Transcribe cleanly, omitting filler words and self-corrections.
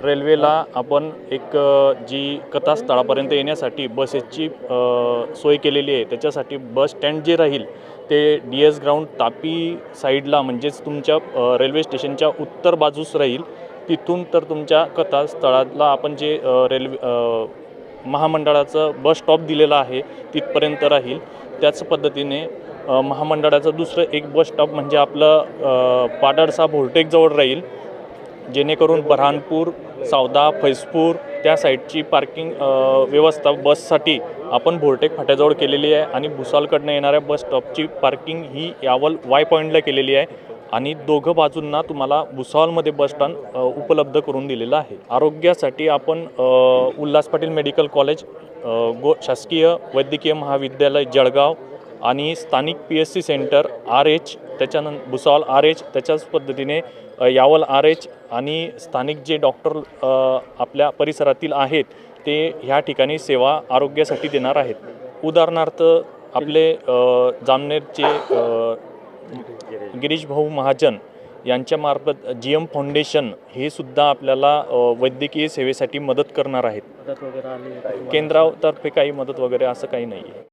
रेल्वेला आपण एक जी कथास्थळापर्यंत येण्यासाठी बसेसची सोय केलेली आहे। त्याच्यासाठी बस स्टँड जे राहील ते DS ग्राउंड तापी साईडला म्हणजेच तुमच्या रेल्वे स्टेशनच्या उत्तर बाजूस राहील। तिथून तर तुमच्या कथास्थळाला आपण जे महामंडळाचं बस स्टॉप दिलेला आहे तिथपर्यंत राहील। त्याच पद्धतीने महामंडळाचं दुसरं एक बस स्टॉप म्हणजे आपलं पाडळसा भोलटेकजवळ राहील, जेणेकरून बऱ्हाणपूर, सावदा, फैजपूर त्या साईडची पार्किंग व्यवस्था बससाठी आपण भोलटेक फाट्याजवळ केलेली आहे आणि भुसावळकडनं येणाऱ्या बस स्टॉपची पार्किंग ही यावल वाय पॉईंटला केलेली आहे आणि दोघं बाजूंना तुम्हाला भुसावळमध्ये बस स्टँड उपलब्ध करून दिलेलं आहे। आरोग्यासाठी आपण उल्हास पाटील मेडिकल कॉलेज, शासकीय वैद्यकीय महाविद्यालय जळगाव आणि स्थानिक PSC सेंटर RH, त्याच्यानंतर भुसावळ RH, त्याच्याच पद्धतीने यावल RH आणि स्थानिक जे डॉक्टर आपल्या परिसरातील आहेत ते ह्या ठिकाणी सेवा आरोग्यासाठी देणार आहेत। उदाहरणार्थ आपले जामनेरचे गिरीश भाऊ महाजन यांच्यामार्फत GM फाउंडेशन हे सुद्धा आपल्याला वैद्यकीय सेवेसाठी मदत करणार आहेत। केंद्रातर्फे काही मदत वगैरे असं काही नाही आहे।